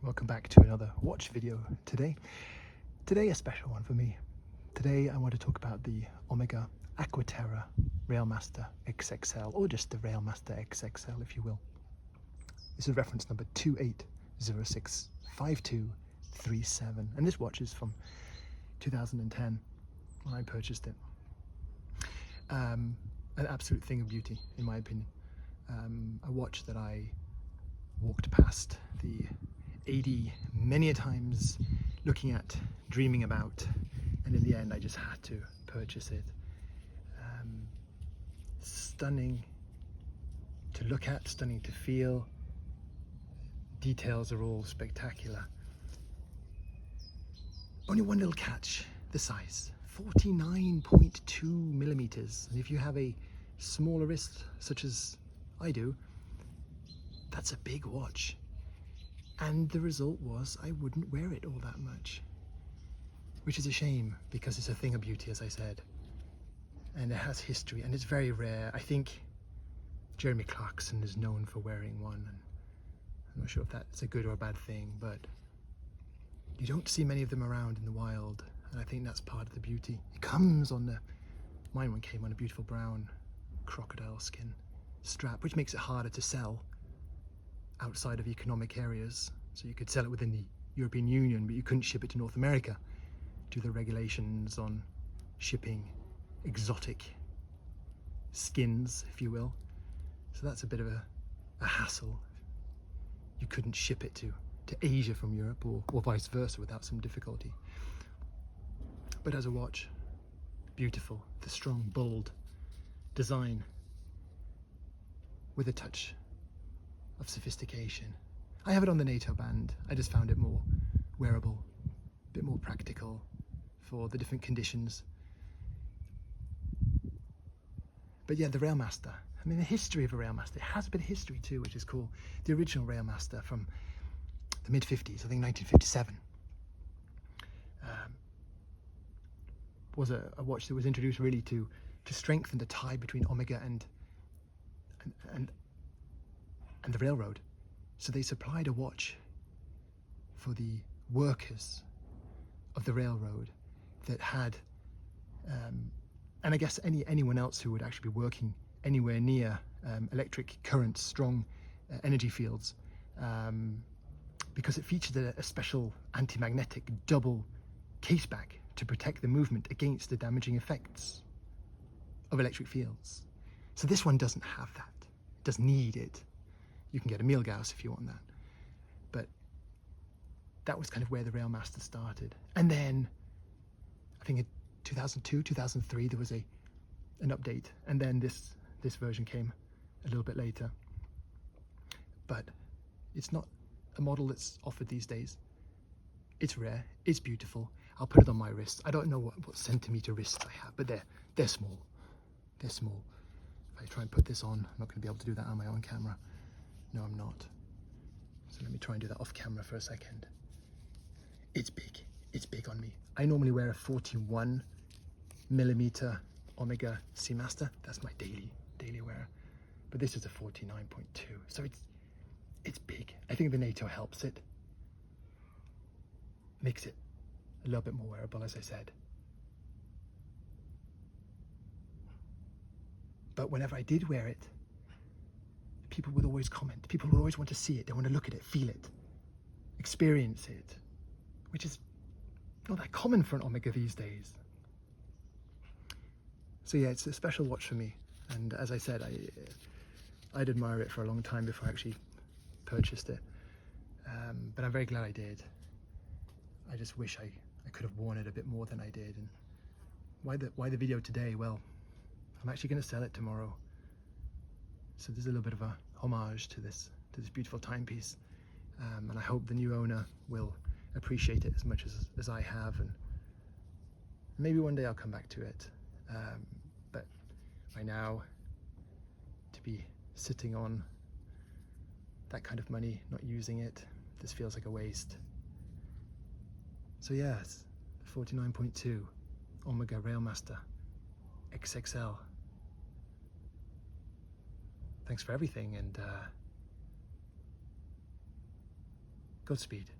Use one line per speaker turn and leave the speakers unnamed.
Welcome back to another watch video today. Today a special one for me. Today I want to talk about the Omega Aquaterra Railmaster XXL, or just the Railmaster XXL if you will. This is reference number 28065237, and this watch is from 2010 when I purchased it. An absolute thing of beauty in my opinion. A watch that I walked past the AD many a times, looking at, dreaming about, and in the end I just had to purchase it. Stunning to look at, stunning to feel. Details are all spectacular. Only one little catch: the size, 49.2 millimeters. And if you have a smaller wrist such as I do, that's a big watch. And the result was I wouldn't wear it all that much, which is a shame because it's a thing of beauty, as I said, and it has history and it's very rare. I think Jeremy Clarkson is known for wearing one, and I'm not sure if that's a good or a bad thing, but you don't see many of them around in the wild, and I think that's part of the beauty. It comes on mine one came on a beautiful brown crocodile skin strap, which makes it harder to sell outside of economic areas. So you could sell it within the European Union, but you couldn't ship it to North America due to the regulations on shipping exotic skins, if you will. So that's a bit of a hassle. You couldn't ship it to Asia from Europe, or vice versa, without some difficulty. But as a watch, beautiful. The strong, bold design with a touch of sophistication. I have it on the NATO band. I just found it more wearable, a bit more practical for the different conditions. But yeah, the Railmaster. I mean, the history of a Railmaster, it has a bit of history too, which is cool. The original Railmaster from the mid-50s, I think 1957, was a watch that was introduced really to strengthen the tie between Omega and the railroad. So they supplied a watch for the workers of the railroad that had, and I guess anyone else who would actually be working anywhere near electric currents, strong energy fields, because it featured a special anti-magnetic double caseback to protect the movement against the damaging effects of electric fields. So this one doesn't have that. It doesn't need it. You can get a Milgauss if you want that. But that was kind of where the Railmaster started. And then I think in 2002, 2003, there was an update. And then this version came a little bit later. But it's not a model that's offered these days. It's rare, it's beautiful. I'll put it on my wrist. I don't know what centimeter wrists I have, but they're small. They're small. If I try and put this on, I'm not going to be able to do that on my own camera. No, I'm not. So let me try and do that off camera for a second. It's big. It's big on me. I normally wear a 41 millimeter Omega Seamaster. That's my daily wear. But this is a 49.2. So it's big. I think the NATO helps it. Makes it a little bit more wearable, as I said. But whenever I did wear it, people would always comment. People would always want to see it. They want to look at it, feel it, experience it, which is not that common for an Omega these days. So yeah, it's a special watch for me. And as I said, I'd admire it for a long time before I actually purchased it. But I'm very glad I did. I just wish I could have worn it a bit more than I did. And why the video today? Well, I'm actually going to sell it tomorrow. So there's a little bit of a homage to this beautiful timepiece, and I hope the new owner will appreciate it as much as I have, and maybe one day I'll come back to it. But right now, to be sitting on that kind of money, not using it, this feels like a waste. So yes, 49.2 Omega Railmaster XXL. Thanks for everything, and Godspeed.